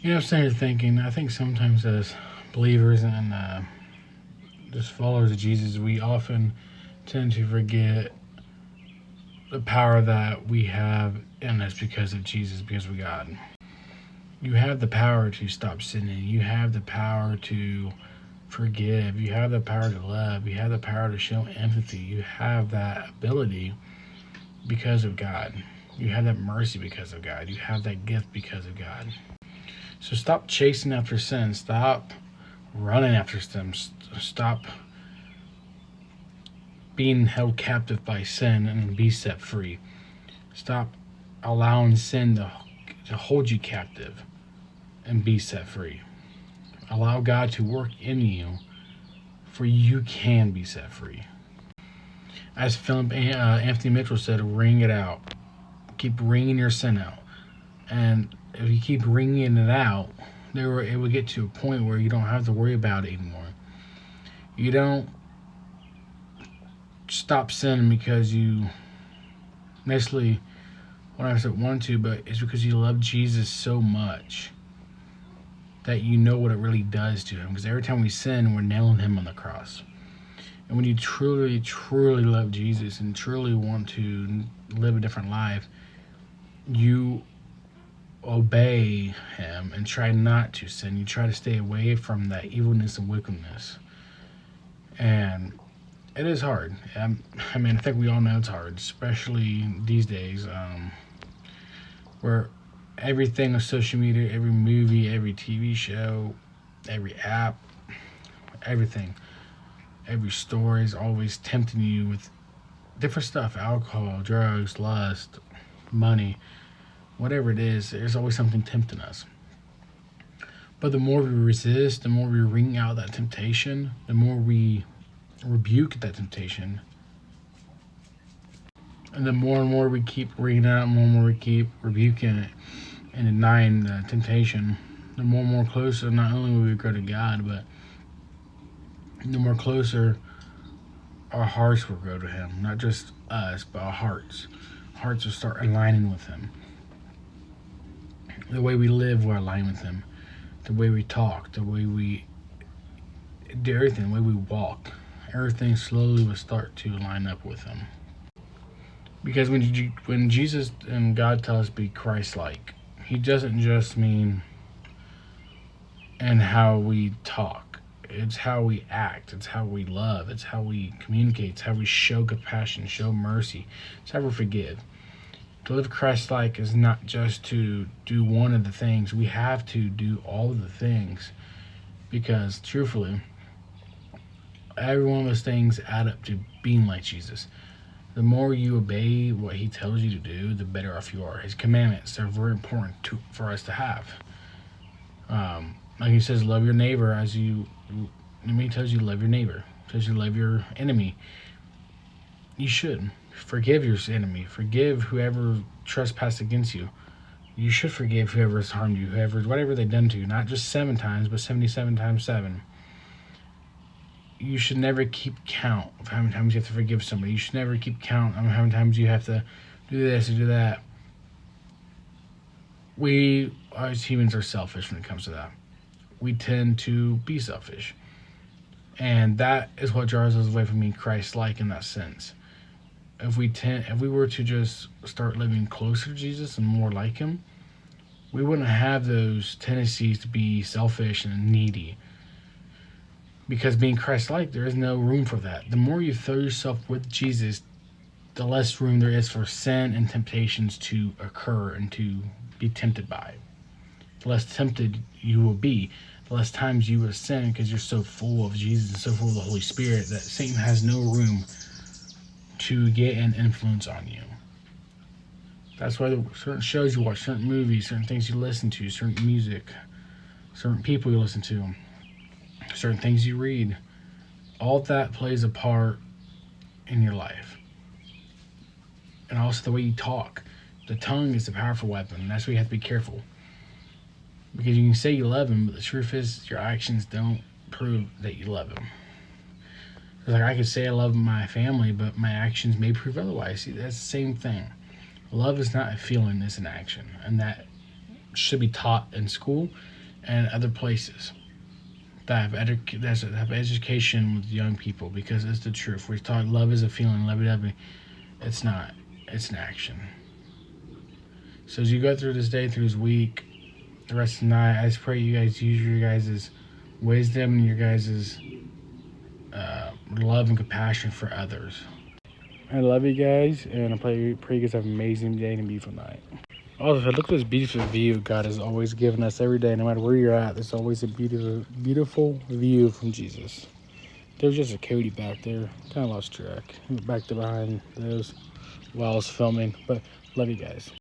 I'm sitting here thinking, I think sometimes as believers and just followers of Jesus, we often tend to forget the power that we have in us because of Jesus, because of God. You have the power to stop sinning. You have the power to forgive. You have the power to love. You have the power to show empathy. You have that ability because of God. You have that mercy because of God. You have that gift because of God. So stop chasing after sin. Stop running after sin. Stop being held captive by sin and be set free. Stop allowing sin to hold you captive and be set free. Allow God to work in you, for you can be set free. As Philip Anthony Mitchell said, ring it out. Keep ringing your sin out. And if you keep ringing it out, it will get to a point where you don't have to worry about it anymore. You don't stop sinning because you necessarily want to, but it's because you love Jesus so much that you know what it really does to him. Because every time we sin, we're nailing him on the cross. And when you truly, truly love Jesus and truly want to live a different life, you obey him and try not to sin. You try to stay away from that evilness and wickedness. And it is hard. I think we all know it's hard, especially these days, where everything on social media, every movie, every TV show, every app, everything, every story is always tempting you with different stuff: alcohol, drugs, lust, money, whatever it is. There's always something tempting us. But the more we resist, the more we wring out that temptation, the more we rebuke that temptation, and the more we keep wringing out, the more we keep rebuking it and denying the temptation, the more closer not only will we grow to God, but the more closer our hearts will grow to him. Not just us, but our hearts. Hearts will start aligning with him. The way we live will align with him. The way we talk, the way we do everything, the way we walk, everything slowly will start to line up with him. Because when Jesus and God tell us to be Christ-like, he doesn't just mean in how we talk. It's how we act. It's how we love. It's how we communicate. It's how we show compassion, show mercy. It's how we forgive. To live Christ-like is not just to do one of the things. We have to do all of the things, because truthfully, every one of those things add up to being like Jesus. The more you obey what he tells you to do, the better off you are. His commandments are very important for us to have. Like he says, love your neighbor as you. He tells you love your neighbor. He tells you love your enemy. You should forgive your enemy. Forgive whoever trespassed against you. You should forgive whoever has harmed you, whatever they've done to you. Not just 7 times, but 77 times 7. You should never keep count of how many times you have to forgive somebody. You should never keep count of how many times you have to do this or do that. We, as humans, are selfish when it comes to that. We tend to be selfish. And that is what draws us away from being Christ-like in that sense. If we were to just start living closer to Jesus and more like him, we wouldn't have those tendencies to be selfish and needy. Because being Christ-like, there is no room for that. The more you throw yourself with Jesus, the less room there is for sin and temptations to occur and to be tempted by. The less tempted you will be, the less times you will sin, because you're so full of Jesus and so full of the Holy Spirit that Satan has no room to get an influence on you. That's why certain shows you watch, certain movies, certain things you listen to, certain music, certain people you listen to, certain things you read, all that plays a part in your life. And also the way you talk. The tongue is a powerful weapon. That's why you have to be careful. Because you can say you love him, but the truth is your actions don't prove that you love him. It's like I could say I love my family, but my actions may prove otherwise. See, that's the same thing. Love is not a feeling, it's an action. And that should be taught in school and other places that have education with young people, because it's the truth. We're taught love is a feeling, love it. It's not. It's an action. So as you go through this day, through this week, the rest of the night, I just pray you guys use your guys' wisdom and your guys' love and compassion for others. I love you guys, and I pray you guys have an amazing day and a beautiful night. Also, look at this beautiful view God has always given us every day. No matter where you're at, there's always a beautiful view from Jesus. There's just a Cody back there. Kind of lost track. Back to behind those while I was filming. But love you guys.